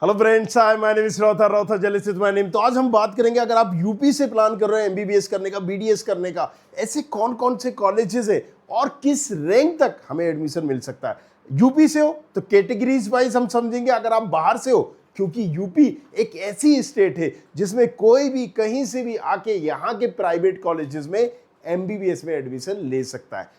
Hello friends, hi my name is Routha Jalis is my name. तो आज हम बात करेंगे, अगर आप यूपी से प्लान कर रहे हैं एमबीबीएस करने का, बीडीएस करने का, ऐसे कौन कौन से कॉलेजेस है और किस रैंक तक हमें एडमिशन मिल सकता है। यूपी से हो तो कैटेगरीज वाइज हम समझेंगे, अगर आप बाहर से हो, क्योंकि यूपी एक ऐसी स्टेट है जिसमें कोई भी कहीं से भी आके यहाँ के प्राइवेट कॉलेजेस में एमबीबीएस में एडमिशन ले सकता है।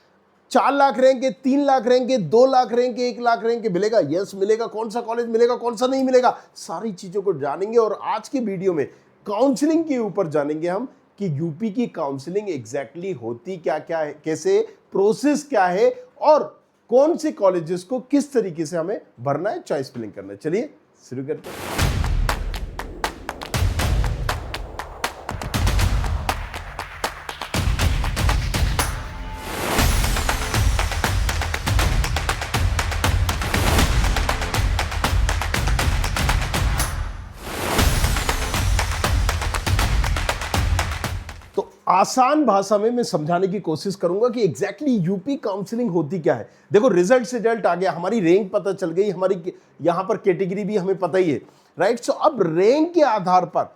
4 लाख रहेंगे, 3 लाख रहेंगे, 2 लाख रहेंगे, 1 लाख रहेंगे, मिलेगा, यस मिलेगा, कौन सा कॉलेज मिलेगा, कौन सा नहीं मिलेगा, सारी चीजों को जानेंगे। और आज की वीडियो में काउंसलिंग के ऊपर जानेंगे हम कि यूपी की काउंसलिंग एग्जैक्टली होती क्या क्या है, कैसे प्रोसेस क्या है और कौन से कॉलेजेस को किस तरीके से हमें भरना है, चॉइस फिलिंग करना है। चलिए शुरू करते हैं। आसान भाषा में मैं समझाने की कोशिश करूंगा कि एग्जैक्टली यूपी काउंसलिंग होती क्या है। देखो, रिजल्ट आ गया, हमारी रैंक पता चल गई, हमारी यहां पर कैटेगरी भी हमें पता ही है, राइट। सो अब रैंक के आधार पर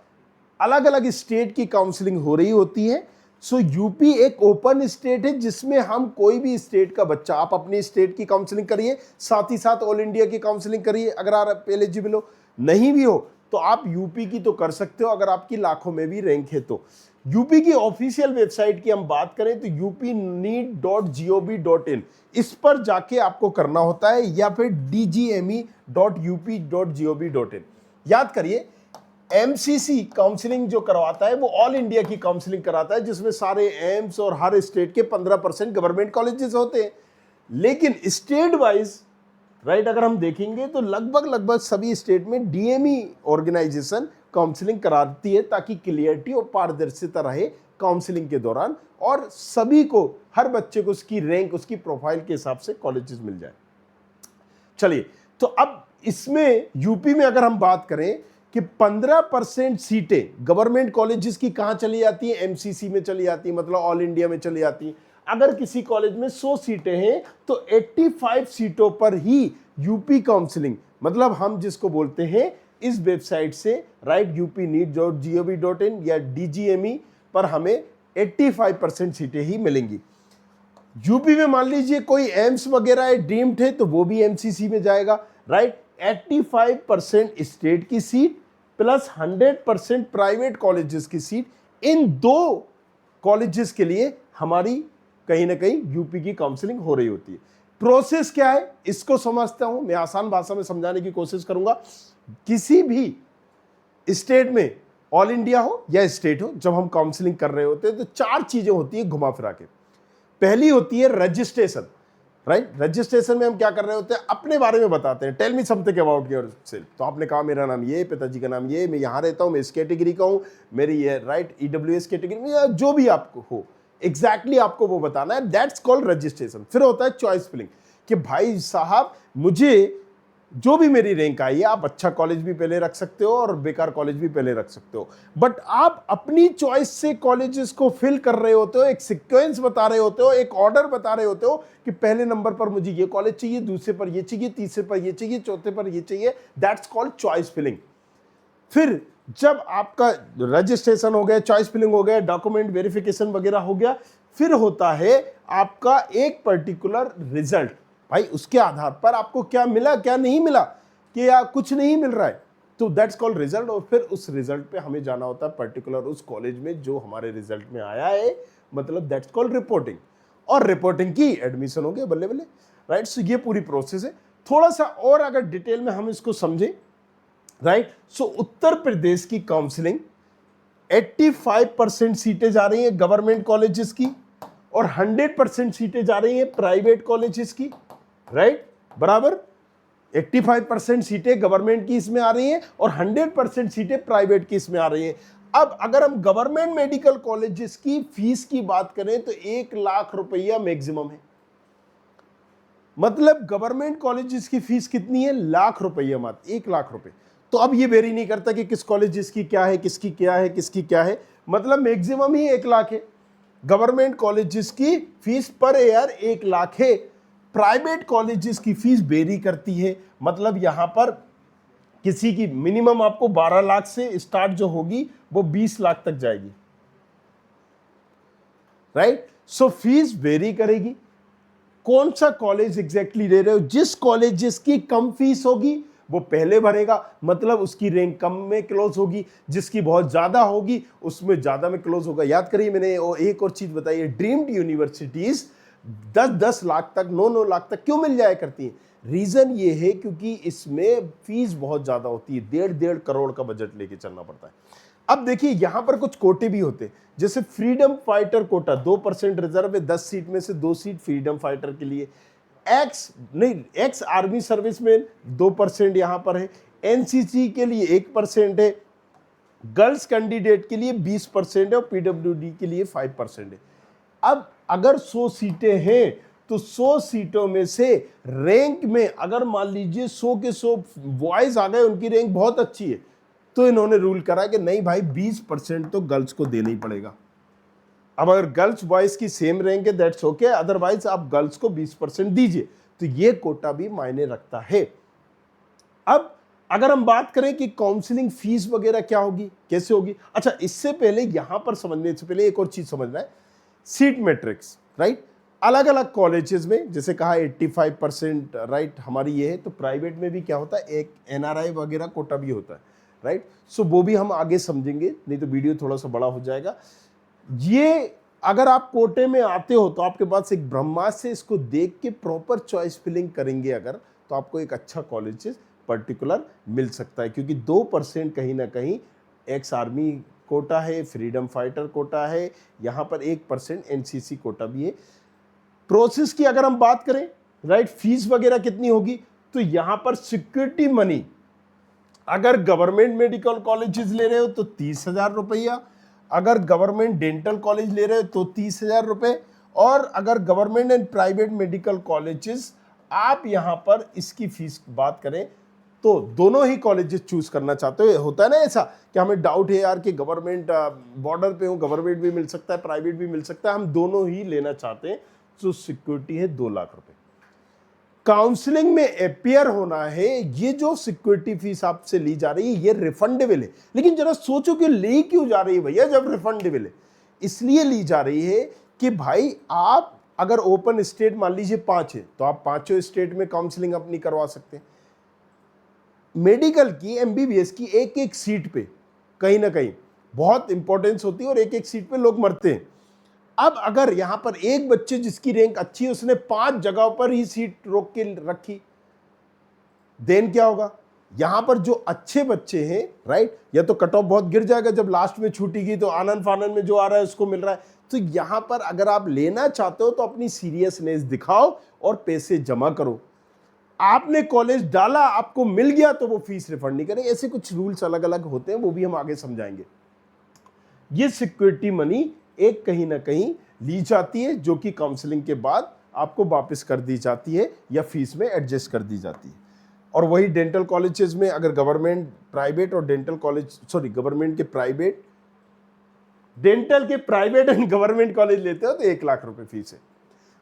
अलग अलग स्टेट की काउंसलिंग हो रही होती है। सो यूपी एक ओपन स्टेट है जिसमें हम कोई भी स्टेट का बच्चा, आप अपनी स्टेट की काउंसलिंग करिए, साथ ही साथ ऑल इंडिया की काउंसलिंग करिए। अगर आप एलिजिबल हो, नहीं भी हो तो आप यूपी की तो कर सकते हो, अगर आपकी लाखों में भी रैंक है तो। यूपी की ऑफिशियल वेबसाइट की हम बात करें तो upneet.gov.in, इस पर जाके आपको करना होता है, या फिर dgme.up.gov.in। याद करिए, एमसीसी काउंसलिंग जो करवाता है वो ऑल इंडिया की काउंसलिंग कराता है, जिसमें सारे एम्स और हर स्टेट के 15% गवर्नमेंट कॉलेजेस होते हैं। लेकिन स्टेट वाइज, राइट, अगर हम देखेंगे तो लगभग सभी स्टेट में डीएमई ऑर्गेनाइजेशन काउंसलिंग कराती है, ताकि क्लियरिटी और पारदर्शिता रहे काउंसलिंग के दौरान, और सभी को, हर बच्चे को उसकी रैंक, उसकी प्रोफाइल के हिसाब से कॉलेजेस मिल जाए। चलिए, तो अब इसमें यूपी में अगर हम बात करें कि 15% सीटें गवर्नमेंट कॉलेजेस की कहां चली जाती है, एमसीसी में चली जाती है, मतलब ऑल इंडिया में चली जाती है। अगर किसी कॉलेज में 100 सीटें हैं तो 85 सीटों पर ही यूपी काउंसलिंग, मतलब हम जिसको बोलते हैं इस वेबसाइट से, राइट, upneet.gov.in या DGME पर हमें 85% सीटें ही मिलेंगी। यूपी में मान लीजिए कोई एम्स वगैरह है, डीम्ड है, तो वो भी एमसीसी में जाएगा, राइट। 85% स्टेट की सीट प्लस 100% प्राइवेट कॉलेजेस की सीट, इन दो कॉलेजेस के लिए हमारी कहीं ना कहीं यूपी की काउंसलिंग हो रही होती है। प्रोसेस क्या है इसको समझता हूं, मैं आसान भाषा में समझाने की कोशिश करूंगा। किसी भी स्टेट में, ऑल इंडिया हो या स्टेट हो, जब हम काउंसलिंग कर रहे होते हैं तो 4 चीजें होती है घुमा फिरा के। पहली होती है रजिस्ट्रेशन, राइट। रजिस्ट्रेशन में हम क्या कर रहे होते हैं, अपने बारे में बताते हैं, tell me something about yourself. तो आपने कहा मेरा नाम ये, पिताजी का नाम ये, मैं यहाँ रहता हूँ, मैं इस कैटेगरी का हूँ, मेरी ये, राइट, ईडब्ल्यूएस कैटेगरी में, या जो भी आपको हो, एग्जैक्टली आपको वो बताना है। That's called registration. फिर होता है चॉइस फिलिंग, कि भाई साहब मुझे जो भी मेरी रैंक आई है, आप अच्छा कॉलेज भी पहले रख सकते हो और बेकार कॉलेज भी पहले रख सकते हो, बट आप अपनी चॉइस से कॉलेजेस को फिल कर रहे होते हो, एक सीक्वेंस बता रहे होते हो, एक ऑर्डर बता रहे होते हो कि पहले नंबर पर मुझे ये कॉलेज चाहिए, दूसरे पर ये चाहिए, तीसरे पर ये चाहिए, चौथे पर ये चाहिए। That's called choice filling. फिर जब आपका रजिस्ट्रेशन हो गया, चॉइस फिलिंग हो गया, डॉक्यूमेंट वेरिफिकेशन वगैरह हो गया, फिर होता है आपका एक पर्टिकुलर रिजल्ट। भाई उसके आधार पर आपको क्या मिला, क्या नहीं मिला, कि या कुछ नहीं मिल रहा है, तो दैट्स कॉल्ड रिजल्ट। और फिर उस रिजल्ट पे हमें जाना होता है पर्टिकुलर उस कॉलेज में जो हमारे रिजल्ट में आया है, मतलब दैट्स कॉल्ड रिपोर्टिंग। और रिपोर्टिंग की एडमिशन हो गया, बल्ले बल्ले, राइट। सो ये पूरी प्रोसेस है। थोड़ा सा और अगर डिटेल में हम इसको समझें, राइट, सो उत्तर प्रदेश की काउंसलिंग 85% सीटें जा रही हैं गवर्नमेंट कॉलेजेस की, और 100% सीटें जा रही हैं प्राइवेट कॉलेजेस की, राइट, बराबर। 85% सीटें गवर्नमेंट की इसमें आ रही हैं और 100% सीटें प्राइवेट की इसमें आ रही हैं। अब अगर हम गवर्नमेंट मेडिकल कॉलेजेस की फीस की बात करें तो 1 लाख रुपया मैक्सिमम है। मतलब गवर्नमेंट कॉलेजेस की फीस कितनी है, लाख रुपया, मात्र 1 लाख रुपए। तो अब ये वेरी नहीं करता कि किस कॉलेजेस की क्या है, किसकी क्या है, किसकी क्या है, मतलब मैक्सिमम ही 1 लाख है। गवर्नमेंट कॉलेजेस की फीस पर ईयर 1 लाख है। प्राइवेट कॉलेजेस की फीस वेरी करती है, मतलब यहां पर किसी की मिनिमम आपको 12 लाख से स्टार्ट जो होगी वो 20 लाख तक जाएगी, राइट। सो फीस वेरी करेगी। कौन सा कॉलेज एग्जैक्टली ले रहे हो, जिस कॉलेज जिसकी कम फीस होगी वो पहले भरेगा, मतलब उसकी रैंक कम में क्लोज होगी, जिसकी बहुत ज्यादा होगी उसमें ज्यादा में क्लोज होगा। याद करिए मैंने एक और चीज बताई है, ड्रीम्ड यूनिवर्सिटीज 10-10 लाख तक 9-9 लाख तक क्यों मिल जाया करती हैं? रीजन ये है क्योंकि इसमें फीस बहुत ज्यादा होती है, 1.5 करोड़ का बजट लेके चलना पड़ता है। अब देखिए यहां पर कुछ कोटे भी होते हैं, जैसे फ्रीडम फाइटर कोटा 2% रिजर्व है, 10 सीट में से 2 सीट फ्रीडम फाइटर के लिए, एक्स आर्मी सर्विस में 2% यहां पर है, एनसीसी के लिए 1% है, गर्ल्स कैंडिडेट के लिए 20% है और पीडब्ल्यूडी के लिए 5% है। अब अगर 100 सीटें हैं तो 100 सीटों में से रैंक में अगर मान लीजिए 100 के 100 बॉयज आ गए, उनकी रैंक बहुत अच्छी है, तो इन्होंने रूल करा कि नहीं भाई 20% तो गर्ल्स को देना ही पड़ेगा। अब अगर गर्ल्स बॉयज की सेम रैंक है दैट्स ओके, अदरवाइज आप गर्ल्स को 20% दीजिए, तो ये कोटा भी मायने रखता है। अब अगर हम बात करें कि काउंसलिंग फीस वगैरह क्या होगी, कैसे होगी, अच्छा इससे पहले यहां पर समझने से पहले एक और चीज समझना है, सीट मैट्रिक्स, राइट। अलग अलग कॉलेजेस में जैसे कहा 85%, राइट, हमारी ये है, तो प्राइवेट में भी क्या होता है, एक एनआरआई वगैरह कोटा भी होता है, राइट। सो वो भी हम आगे समझेंगे, नहीं तो वीडियो थोड़ा सा बड़ा हो जाएगा। ये अगर आप कोटे में आते हो तो आपके पास एक ब्रह्मास्त्र से इसको देख के प्रॉपर चॉइस फिलिंग करेंगे अगर, तो आपको एक अच्छा कॉलेज पर्टिकुलर मिल सकता है, क्योंकि 2% कहीं ना कहीं एक्स आर्मी कोटा है, फ्रीडम फाइटर कोटा है, यहां पर 1% एनसीसी कोटा भी है। प्रोसेस की अगर हम बात करें, राइट, फीस वगैरह कितनी होगी, तो यहां पर सिक्योरिटी मनी अगर गवर्नमेंट मेडिकल कॉलेजेस ले रहे हो तो 30,000 रुपया, अगर गवर्नमेंट डेंटल कॉलेज ले रहे हो तो 30,000 रुपए, और अगर government and private medical colleges आप यहां पर इसकी फीस बात करें तो दोनों ही कॉलेजेस चूज करना चाहते हो। होता है ना ऐसा कि हमें डाउट है यार कि गवर्नमेंट बॉर्डर पे हूं, गवर्नमेंट भी मिल सकता है, प्राइवेट भी मिल सकता है, हम दोनों ही लेना चाहते हैं, तो सिक्योरिटी है 2 लाख रुपए। काउंसलिंग में अपियर होना है, ये जो सिक्योरिटी फीस आपसे ली जा रही है ये रिफंडेबल है, लेकिन जरा सोचो कि ले क्यों जा रही है भैया जब रिफंडेबल है? इसलिए ली जा रही है कि भाई आप अगर ओपन स्टेट मान लीजिए 5 है तो आप 5 स्टेट में काउंसलिंग अपनी करवा सकते हैं। मेडिकल की, एमबीबीएस की एक एक सीट पे कहीं ना कहीं बहुत इंपॉर्टेंस होती है और एक एक सीट पे लोग मरते हैं। अब अगर यहां पर एक बच्चे जिसकी रैंक अच्छी है उसने 5 जगहों पर ही सीट रोक के रखी, देन क्या होगा? यहां पर जो अच्छे बच्चे हैं, राइट, या तो कट ऑफ बहुत गिर जाएगा, जब लास्ट में छूटेगी तो आनंद फानंद में जो आ रहा है उसको मिल रहा है। तो यहां पर अगर आप लेना चाहते हो तो अपनी सीरियसनेस दिखाओ और पैसे जमा करो। आपने कॉलेज डाला, आपको मिल गया तो वो फीस रिफंड नहीं करें। ऐसे कुछ रूल्स अलग अलग होते हैं, वो भी हम आगे समझाएंगे। ये सिक्योरिटी मनी एक कहीं ना कहीं ली जाती है जो कि काउंसलिंग के बाद आपको वापस कर दी जाती है या फीस में एडजस्ट कर दी जाती है। और वही डेंटल कॉलेजेस में अगर गवर्नमेंट प्राइवेट और डेंटल कॉलेज गवर्नमेंट के प्राइवेट, डेंटल के प्राइवेट एंड गवर्नमेंट कॉलेज लेते हो तो 1 लाख रुपए फीस है।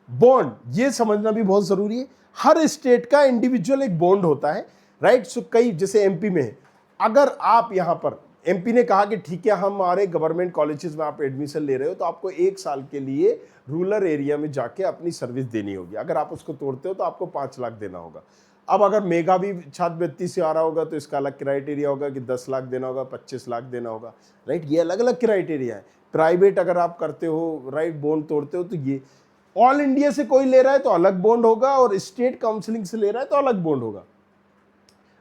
बॉन्ड, ये समझना भी बहुत जरूरी है, हर स्टेट का इंडिविजुअल एक बॉन्ड होता है, राइट। सो कई जैसे एमपी में है, अगर आप यहां पर एमपी ने कहा कि ठीक है हमारे गवर्नमेंट कॉलेजेस में आप एडमिशन ले रहे हो तो आपको 1 साल के लिए रूरल एरिया में जाके अपनी सर्विस देनी होगी, अगर आप उसको तोड़ते हो तो आपको 5 लाख देना होगा। अब अगर मेगा भी छात्रवृत्ति से आ रहा होगा तो इसका अलग क्राइटेरिया होगा कि 10 लाख देना होगा, 25 लाख देना होगा, राइट। ये अलग अलग क्राइटेरिया है। प्राइवेट अगर आप करते हो, राइट, बॉन्ड तोड़ते हो तो ये ऑल इंडिया से कोई ले रहा है तो अलग बॉन्ड होगा और स्टेट काउंसलिंग से ले रहा है तो अलग बॉन्ड होगा।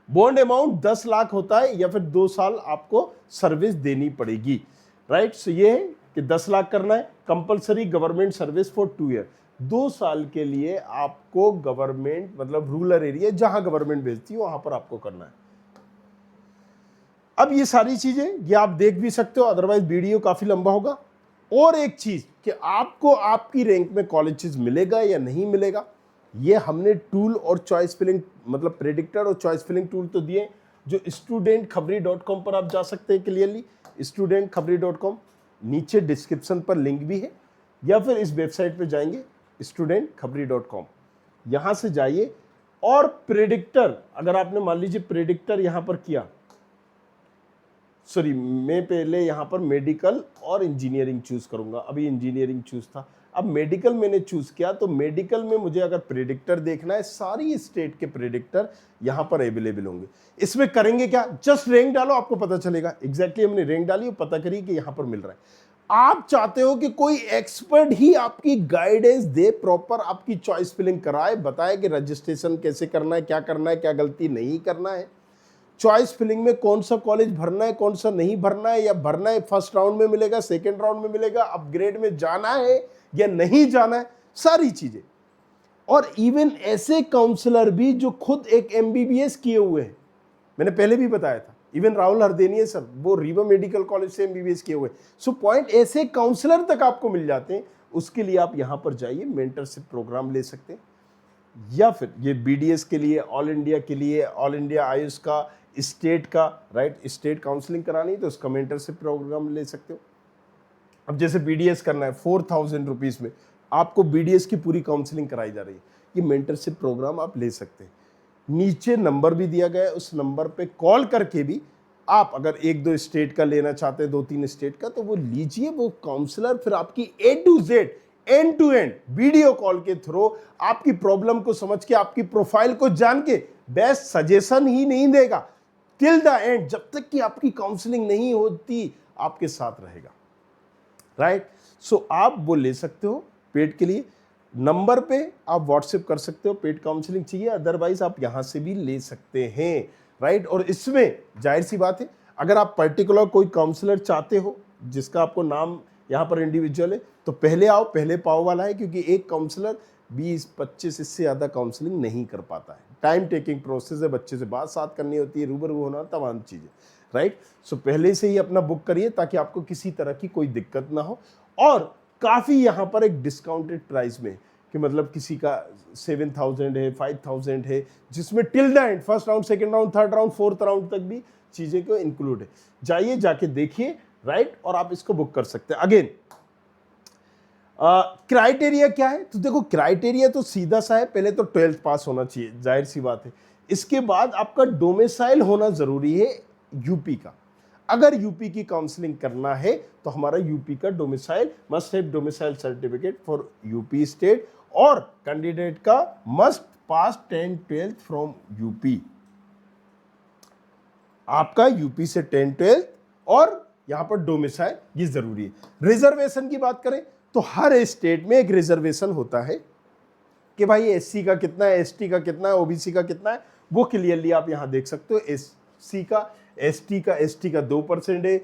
बॉन्ड अमाउंट 10 लाख होता है या फिर 2 साल आपको सर्विस देनी पड़ेगी, राइट। सो ये है कि 10 लाख करना है, compulsory government service for 2 year, 2 साल के लिए आपको गवर्नमेंट मतलब रूरल एरिया जहां गवर्नमेंट भेजती है वहां पर आपको करना है। अब ये सारी चीजें ये आप देख भी सकते हो, अदरवाइज वीडियो काफी लंबा होगा। और एक चीज कि आपको आपकी रैंक में कॉलेजेस मिलेगा या नहीं मिलेगा, ये हमने टूल और चॉइस फिलिंग मतलब प्रेडिक्टर और चॉइस फिलिंग टूल तो दिए, जो studentkhabri.com पर आप जा सकते हैं क्लियरली, studentkhabri.com, नीचे डिस्क्रिप्शन पर लिंक भी है, या फिर इस वेबसाइट पे जाएंगे studentkhabri.com, यहां से जाइए और प्रेडिक्टर, अगर आपने मान लीजिए प्रेडिक्टर यहां पर किया, सॉरी मैं पहले यहां पर मेडिकल और इंजीनियरिंग चूज करूंगा, अभी इंजीनियरिंग चूज था, अब मेडिकल मैंने चूज किया, तो मेडिकल में मुझे अगर प्रेडिक्टर देखना है, सारी स्टेट के प्रेडिक्टर यहां पर अवेलेबल होंगे। इसमें करेंगे क्या, जस्ट रैंक डालो, आपको पता चलेगा एग्जैक्टली हमने रैंक डाली और पता करी कि यहां पर मिल रहा है। आप चाहते हो कि कोई एक्सपर्ट ही आपकी गाइडेंस दे, प्रॉपर आपकी चॉइस फिलिंग कराए, बताए कि रजिस्ट्रेशन कैसे करना है, क्या गलती नहीं करना है, चॉइस फिलिंग में कौन सा कॉलेज भरना है, कौन सा नहीं भरना है, या भरना है फर्स्ट राउंड में मिलेगा, सेकंड राउंड में मिलेगा, अपग्रेड में जाना है या नहीं जाना है, सारी चीजें। और इवन ऐसे काउंसलर भी जो खुद एक एमबीबीएस किए हुए हैं, मैंने पहले भी बताया था, इवन राहुल हरदेनिया सर, वो रीवा मेडिकल कॉलेज से एमबीबीएस किए हुए। सो पॉइंट, ऐसे काउंसलर तक आपको मिल जाते हैं। उसके लिए आप यहां पर जाइए, मेंटरशिप प्रोग्राम ले सकते हैं, या फिर ये बीडीएस के लिए, ऑल इंडिया के लिए, ऑल इंडिया आयुष का, स्टेट का, राइट, स्टेट काउंसलिंग करानी तो उसका मेंटरशिप प्रोग्राम ले सकते हो। अब जैसे बीडीएस करना है 4,000 रुपीज में आपको बीडीएस की पूरी काउंसलिंग कराई जा रही है, ये मेंटरशिप प्रोग्राम आप ले सकते हैं। नीचे नंबर भी दिया गया है, उस नंबर पे कॉल करके भी आप अगर 1-2 स्टेट का लेना चाहते हैं, 2-3 स्टेट का, तो वो लीजिए। वो काउंसलर फिर आपकी A to Z, end to end video call के थ्रू आपकी प्रॉब्लम को समझ के, आपकी प्रोफाइल को जान के बेस्ट सजेशन ही नहीं देगा, टिल द एंड, जब तक कि आपकी काउंसलिंग नहीं होती आपके साथ रहेगा, राइट। सो आप वो ले सकते हो पेड के लिए, नंबर पे आप व्हाट्सएप कर सकते हो, पेड काउंसलिंग चाहिए, अदरवाइज आप यहां से भी ले सकते हैं, राइट। और इसमें जाहिर सी बात है, अगर आप पर्टिकुलर कोई काउंसलर चाहते हो जिसका आपको नाम यहां पर इंडिविजुअल है, तो पहले आओ पहले पाओ वाला है, क्योंकि एक काउंसलर 20-25 इससे ज़्यादा काउंसलिंग नहीं कर पाता है, टाइम टेकिंग प्रोसेस है, बच्चे से बात करनी होती है, रूबरू होना, तमाम चीज़ें, राइट। सो पहले से ही अपना बुक करिए ताकि आपको किसी तरह की कोई दिक्कत ना हो। और काफ़ी यहाँ पर एक डिस्काउंटेड प्राइस में, कि मतलब किसी का 7,000 है, 5,000 है, जिसमें till the end, first round, second round, third round, fourth round तक भी चीज़ें को इंक्लूड है। जाइए, जाके देखिए, राइट, और आप इसको बुक कर सकते हैं। अगेन क्राइटेरिया क्या है, तो देखो क्राइटेरिया तो सीधा सा है, पहले तो 12th पास होना चाहिए, जाहिर सी बात है। इसके बाद आपका डोमिसाइल होना जरूरी है यूपी का। अगर यूपी की काउंसलिंग करना है तो हमारा यूपी का domicile, must have domicile certificate for UP state, और कैंडिडेट का must pass 10th-12th from UP. आपका यूपी से 10th-12th और यहां पर डोमिसाइल, ये जरूरी है। रिजर्वेशन की बात करें तो हर स्टेट में एक रिजर्वेशन होता है कि भाई एससी का कितना है, एसटी का कितना है, ओबीसी का कितना है, वो क्लियरली आप यहां देख सकते हो। एससी का, एसटी का 2% है,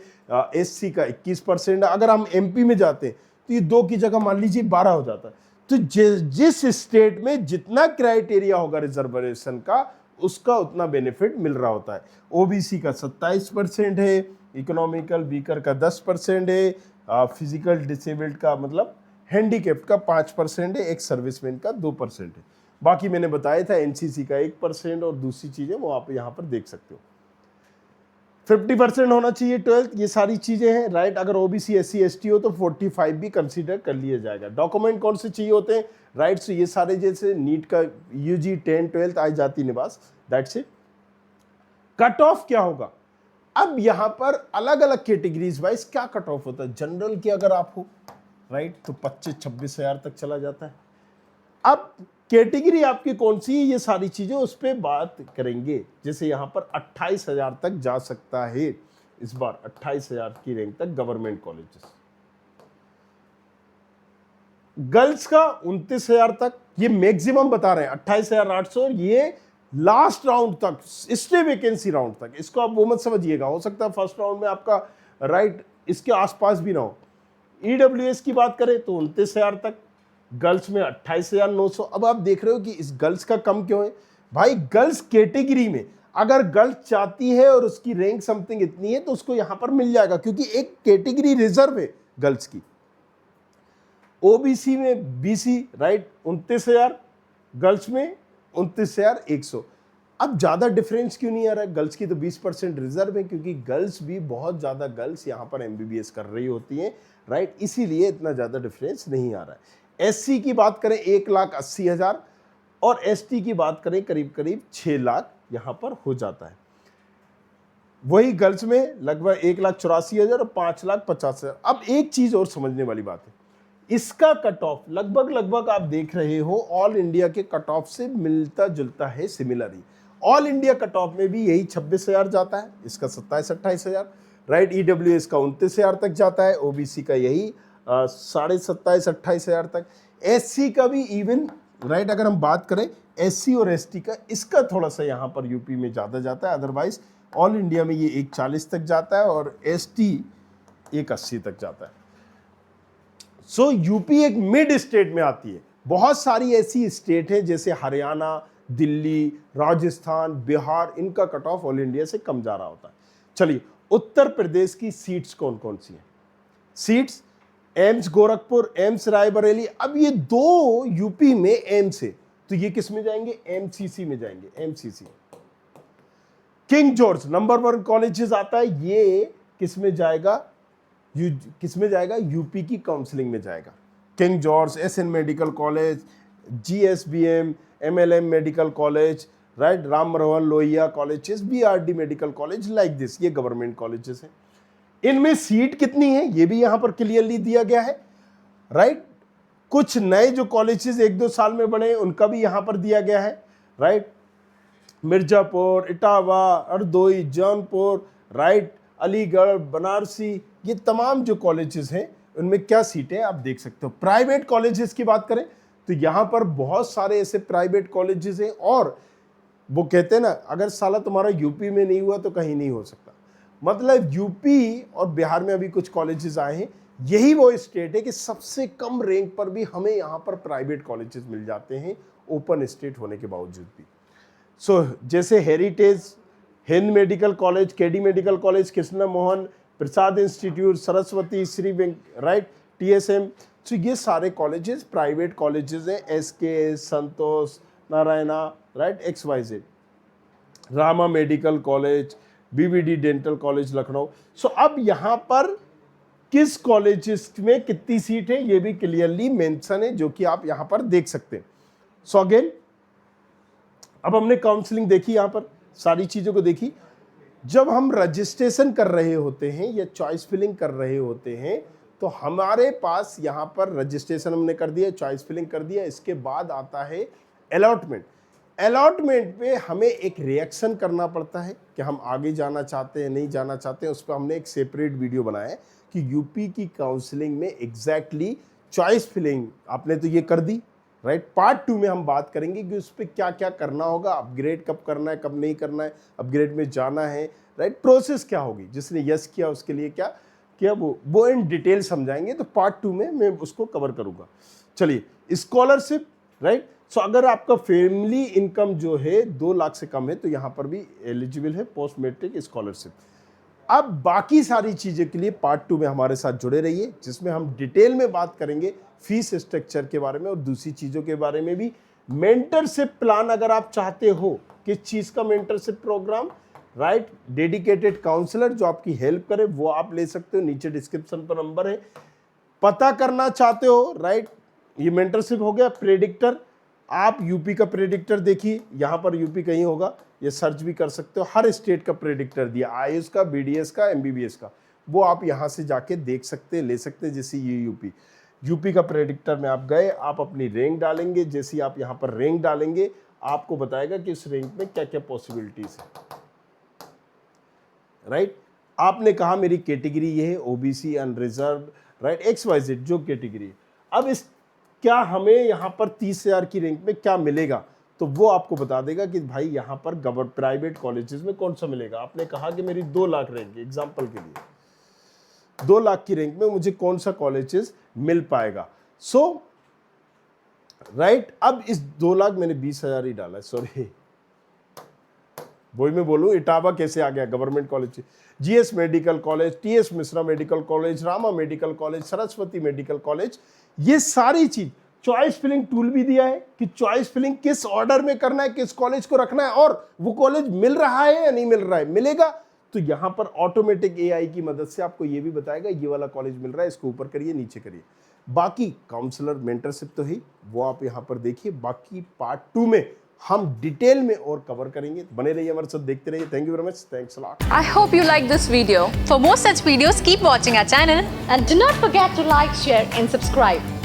एससी का 21% है। अगर हम एमपी में जाते हैं तो ये 2 की जगह मान लीजिए 12 हो जाता है। तो जिस स्टेट में जितना क्राइटेरिया होगा रिजर्वेशन का, उसका उतना बेनिफिट मिल रहा होता है। ओबीसी का 27% है, इकोनॉमिकल वीकर का 10% है, फिजिकल डिसेबल्ड का मतलब हैंडीकैप्ड का 5% है, एक सर्विसमैन का 2% है। बाकी मैंने बताया था एनसीसी का 1% और दूसरी चीजें वो आप यहाँ पर देख सकते हो। 50% होना चाहिए 12th, ये सारी चीजें हैं, राइट। अगर ओबीसी एससी एसटी हो तो 45 भी कंसीडर कर लिया जाएगा। डॉक्यूमेंट कौन से चाहिए होते हैं, राइट। सो ये सारे जैसे नीट का यूजी 10-12th आई जाति निवास, दैट्स इट। कट ऑफ क्या होगा, अब यहां पर अलग अलग कैटेगरीज वाइज क्या कट ऑफ होता है। जनरल की अगर आप हो, राइट, तो 25-26 हजार तक चला जाता है। अब कैटेगरी आपकी कौन सी है, ये सारी चीजें उस पर बात करेंगे। जैसे यहां पर 28,000 तक जा सकता है, इस बार 28,000 की रैंक तक गवर्नमेंट कॉलेजेस। गर्ल्स का 29,000 तक, ये मैक्सिमम बता रहे हैं 28,800, ये लास्ट राउंड तक, स्टे वैकेंसी राउंड तक। इसको आप वो मत समझिएगा, हो सकता है फर्स्ट राउंड में आपका राइट इसके आसपास भी ना हो। ईडब्ल्यूएस की बात करें तो 29,000 तक, गर्ल्स में 28,900। अब आप देख रहे हो कि इस गर्ल्स का कम क्यों है भाई। गर्ल्स कैटेगरी में अगर गर्ल्स चाहती है और उसकी रैंक समथिंग इतनी है तो उसको यहां पर मिल जाएगा, क्योंकि एक कैटेगरी रिजर्व है गर्ल्स की। ओबीसी में बीसी, राइट, 29,000, गर्ल्स में 29,100। अब ज्यादा डिफरेंस क्यों नहीं आ रहा है, गर्ल्स की तो 20% रिजर्व है, क्योंकि गर्ल्स भी बहुत ज्यादा गर्ल्स यहां पर एमबीबीएस कर रही होती हैं, राइट, इसीलिए इतना ज्यादा डिफरेंस नहीं आ रहा है। एससी की बात करें 1,80,000, और एसटी की बात करें करीब करीब 6 लाख यहां पर हो जाता है। वही गर्ल्स में लगभग 1,84,000 और 5,50,000। अब एक चीज और समझने वाली बात है, इसका कट ऑफ लगभग आप देख रहे हो ऑल इंडिया के कट ऑफ से मिलता जुलता है, सिमिलर ही। ऑल इंडिया कट ऑफ में भी यही 26,000 जाता है, इसका 27-28,000, राइट। ईडब्ल्यूएस का 29,000 तक जाता है, ओबीसी का यही 27,500-28,000 तक, एससी का भी इवन, राइट। अगर हम बात करें एससी और एसटी का, इसका थोड़ा सा यहाँ पर यूपी में ज़्यादा जाता है, अदरवाइज ऑल इंडिया में ये 140 तक जाता है और एसटी 180 तक जाता है। सो यूपी एक मिड स्टेट में आती है। बहुत सारी ऐसी स्टेट है जैसे हरियाणा, दिल्ली, राजस्थान, बिहार, इनका कट ऑफ ऑल इंडिया से कम जा रहा होता है। चलिए, उत्तर प्रदेश की सीट्स कौन कौन सी हैं? Seats AIIMS Gorakhpur, AIIMS Raebareli. अब ये दो यूपी में एम्स है, तो ये किस में जाएंगे? एमसीसी में जाएंगे, MCC. King George number 1 colleges आता है, ये किस में जाएगा? किस में जाएगा? यूपी की काउंसलिंग में जाएगा। King George, SN medical college, GSBM, MLM medical college, right, Ram Manohar Lohia colleges, BRD medical college, like this, ये गवर्नमेंट कॉलेजेस हैं। इनमें सीट कितनी है ये भी यहां पर क्लियरली दिया गया है, राइट। कुछ नए जो कॉलेजेस 1-2 साल में बने उनका भी यहां पर दिया गया है, राइट। मिर्जापुर, इटावा, हरदोई, जौनपुर, राइट, अलीगढ़, बनारसी, ये तमाम जो कॉलेजेस हैं उनमें क्या सीटें आप देख सकते हो। प्राइवेट कॉलेजेस की बात करें तो यहां पर बहुत सारे ऐसे प्राइवेट कॉलेजेस हैं, और वो कहते हैं ना, अगर साला तुम्हारा यूपी में नहीं हुआ तो कहीं नहीं हो सकता। मतलब यूपी और बिहार में अभी कुछ कॉलेजेस आए हैं, यही वो स्टेट है कि सबसे कम रैंक पर भी हमें यहाँ पर प्राइवेट कॉलेजेस मिल जाते हैं, ओपन स्टेट होने के बावजूद भी। सो जैसे heritage, Hind medical college, KD medical college, Krishna Mohan Prasad institute, Saraswati, Shri right, TSM. So ये सारे कॉलेजेस प्राइवेट कॉलेजेस हैं, SK, Santosh, Narayana, right, XYZ, Rama medical college, BBD dental college Lucknow. So अब यहाँ पर किस कॉलेजेस में कितनी सीट है ये भी क्लियरली मेंशन है, जो कि आप यहाँ पर देख सकते हैं। सो अगेन, अब हमने काउंसलिंग देखी, यहाँ पर सारी चीज़ों को देखी। जब हम रजिस्ट्रेशन कर रहे होते हैं या चॉइस फिलिंग कर रहे होते हैं, तो हमारे पास यहाँ पर रजिस्ट्रेशन हमने कर दिया, चॉइस फिलिंग कर दिया, इसके बाद आता है अलॉटमेंट। अलॉटमेंट पे हमें एक रिएक्शन करना पड़ता है कि हम आगे जाना चाहते हैं, नहीं जाना चाहते हैं। उस पर हमने एक सेपरेट वीडियो बनाया है कि यूपी की काउंसलिंग में एग्जैक्टली चॉइस फिलिंग आपने तो ये कर दी, राइट। पार्ट 2 में हम बात करेंगे कि उस पर क्या क्या करना होगा, अपग्रेड कब करना है, कब नहीं करना है, अपग्रेड में जाना है, राइट, प्रोसेस क्या होगी, जिसने यस किया उसके लिए क्या किया, वो इन डिटेल समझाएंगे। तो पार्ट 2 में मैं उसको कवर करूंगा। चलिए, स्कॉलरशिप, राइट। सो अगर आपका फैमिली इनकम जो है 2 लाख से कम है तो यहाँ पर भी एलिजिबल है पोस्ट मैट्रिक स्कॉलरशिप। अब बाकी सारी चीज़ें के लिए पार्ट 2 में हमारे साथ जुड़े रहिए, जिसमें हम डिटेल में बात करेंगे फीस स्ट्रक्चर के बारे में और दूसरी चीज़ों के बारे में भी। मेंटरशिप प्लान अगर आप चाहते हो, किस चीज़ का mentorship program, right, dedicated counsellor जो आपकी हेल्प करे, वो आप ले सकते हो, नीचे डिस्क्रिप्शन पर नंबर है। पता करना चाहते हो, राइट, ये मेंटरशिप हो गया। प्रेडिक्टर, आप यूपी का प्रेडिक्टर देखिए, यहाँ पर यूपी कहीं होगा, ये सर्च भी कर सकते हो, हर स्टेट का प्रेडिक्टर दिया, आयुष का, बीडीएस का, एमबीबीएस का, वो आप यहाँ से जाके देख सकते हैं, ले सकते हैं। जैसे ये यूपी का प्रेडिक्टर में आप गए, आप अपनी रैंक डालेंगे, जैसे आप यहाँ पर रैंक डालेंगे आपको बताएगा कि इस रैंक में क्या क्या पॉसिबिलिटीज है, राइट। आपने कहा मेरी कैटेगरी ये है, ओबीसी, अनरिजर्व, राइट, XYZ जो कैटेगरी है। अब इस क्या हमें यहाँ पर 30,000 की रैंक में क्या मिलेगा, तो वो आपको बता देगा कि भाई यहाँ पर प्राइवेट कॉलेजेस में कौन सा मिलेगा। आपने कहा कि मेरी 2 लाख रैंक, एग्जाम्पल के लिए 2 लाख की रैंक में मुझे कौन सा कॉलेजेस मिल पाएगा। सो राइट, अब इस 2 लाख मैंने 20,000 ही डाला है, सॉरी, वही मैं बोलूँ इटावा कैसे आ गया, government college, GS medical college, TS Mishra medical college, Rama medical college, Saraswati medical college, ये सारी चीज। चॉइस फिलिंग टूल भी दिया है कि चॉइस फिलिंग किस ऑर्डर में करना है, किस कॉलेज को रखना है, और वो कॉलेज मिल रहा है या नहीं मिल रहा है। मिलेगा तो यहां पर ऑटोमेटिक एआई की मदद से आपको ये भी बताएगा ये वाला कॉलेज मिल रहा है, इसको ऊपर करिए, नीचे करिए। बाकी काउंसलर मेंटरशिप तो ही वो आप यहाँ पर देखिए, बाकी पार्ट 2 में हम डिटेल में और कवर करेंगे। बने रहिए हमारे साथ, देखते रहिए। Thank you very much, thanks a lot. I hope you like this video. For more such videos, keep watching our channel. And do not forget to like, share and subscribe.